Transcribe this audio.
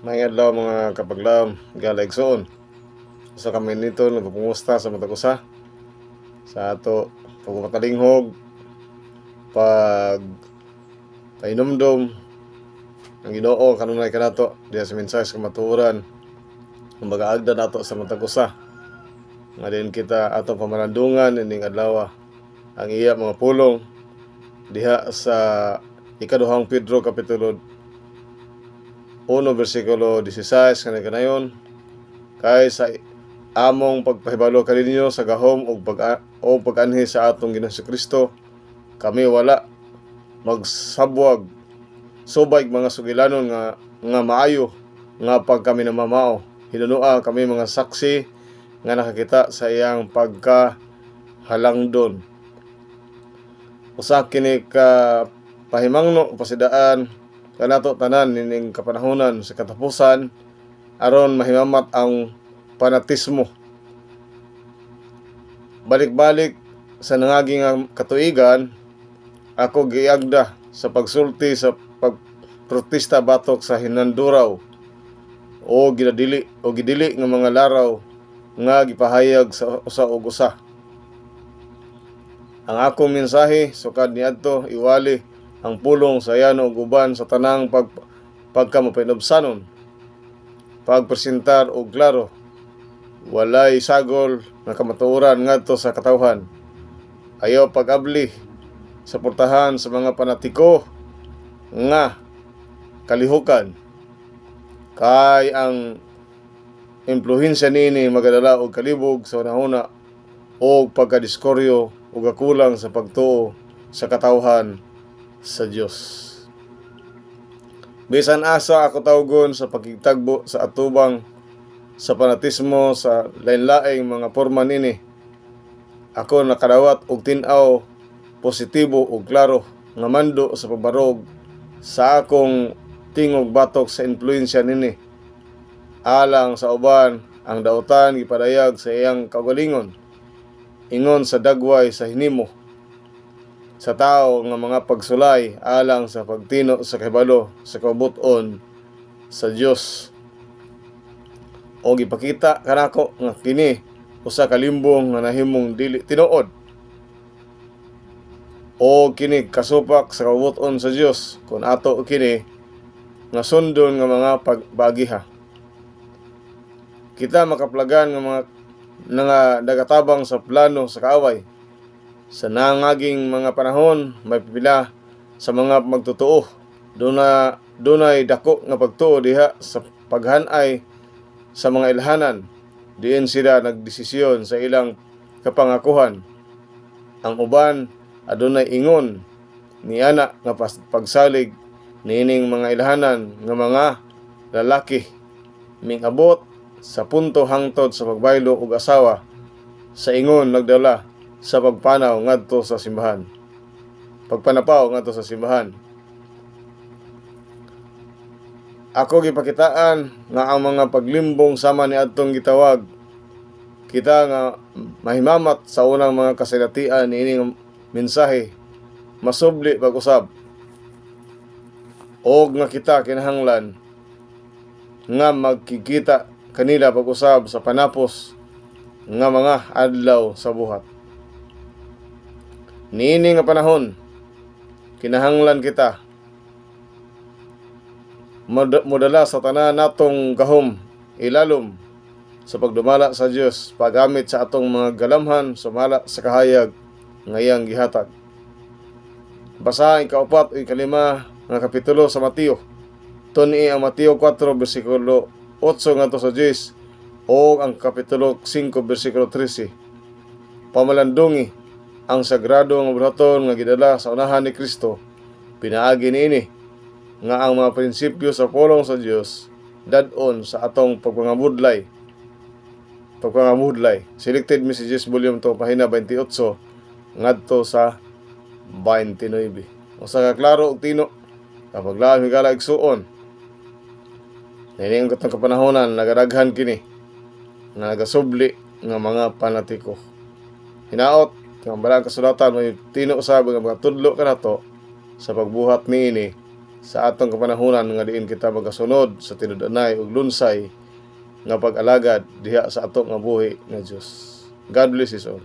May adlaw mga kapaglaom, galaigsoon. Usa kami nito nagpumusta sa matag usa sa ato pagpatalinghog, pag painumdom ang Ginoo kanunay kanato diha sa mensahe sa kamatuoran ang mag-aagda nato sa matag usa. Nga din kita ato pamalandungan ining adlaw ang iya mga pulong diha sa ikaduhang Pedro kapitulo 1 versikulo 16 kanayon kay sa among pagpahibalo kaninyo sa gahom o pag-anhi sa atong Ginoong Kristo kami wala magsabwag subay mga sugilanon nga maayo nga pag kami namamao. Hinunua kami mga saksi nga nakakita sa iyang pagkahalangdon. Usa kini ka pahimangno pasidaan kanato tanan nining kapanahonan sa katapusan aron mahimamat ang fanatismo. Balik-balik sa nangaging katuigan, ako giagda sa pagsulti sa pagprotesta batok sa hinanduraw o gidili nga mga laraw nga gipahayag sa usa ug usa. Ang akong mensahe sukad niadto iwali ang pulong sa yano ug uban sa tanang pagkamapinubsanon, pagpresentar og klaro, walay sagol nga kamatuoran ngadto sa katawhan. Ayaw pag-abli sa portahan sa mga panatiko nga kalihukan kay ang impluhensya nini magadala og kalibog sa unahuna o pagkadiskoryo ug kakulang sa pagtuo sa katawhan sa Dios. Bisan asa ako tawgon sa pagkigtagbo sa atubang sa fanatismo sa lain-laing mga porma nini, ako nakadawat og tin-aw positibo ug klaro nga mando sa pagbarog sa akong tingog batok sa influensya nini. Alang sa uban ang dautan gipadayag sa iyang kaugalingon ingon sa dagway sa hinimo sa tao nga mga pagsulay alang sa pagtino sa kahibalo sa kabuton sa Dios. O gipakita kanako nga kini usa ka limbong nga nahimong dili tinuod o kini kasupak sa kabuton sa Dios kun ato kini nga sundon nga mga pagbagiha. Kita makaplagan nga mga nagatabang sa plano sa kaaway. Sa nangaging mga panahon, may pipila sa mga magtotoo. Dunay dako nga pagtuo diha sa paghanay sa mga ilhanan. Diin sila nagdesisyon sa ilang kapangakuhan. Ang uban adunay ingon ni ana nga pagsalig niining mga ilhanan nga mga lalaki mingabot sa punto hangtod sa pagbaylo og asawa sa ingon nagdala sa pagpanaw ngadto sa simbahan. Pagpanapaw ngadto sa simbahan. Ako gipakitaan nga ang mga paglimbong sama ni adtong gitawag kita nga mahimamat sa unang mga kasinatian niining mensahe masubli pag-usab. Og nga kita kinahanglan nga magkikita kanila pag-usab sa panapos nga mga adlaw sa buhat. Niini nga panahon, kinahanglan kita modala sa tanan natong gahom, ilalom sa pagdumala sa Dios, paggamit sa atong mga galamhan sumala sa kahayag ngayang gihatag. Basahin kaupat o ikalima nga kapitulo sa Mateo. Tuni ang Mateo 4 versikulo 8 ngadto sa 10 o ang kapitulo 5 versikulo 13. Pamalandungi ang sagrado nga buhaton nga gidala sa unahan ni Kristo. Pinaagi niini nga ang mga prinsipyo sa pulong sa Dios dadon sa atong pagpangabudlay. Selected Messages Volume 2 pahina 28 ngadto sa 29. Usa ka klaro og tino kapag lahi higala igsuon. Nining katong kapanahonan nagadaghan kini nga nagasubli nga mga panatiko. Hinaot nga balang kasulatan may tino usab nga mga tudlo kanato sa pagbuhat niini sa atong kapanahunan nga diin kita magasunod sa tinud-anay ug lunsay nga pag-alagad diha sa ato nga buhi nga Dios. God bless us all.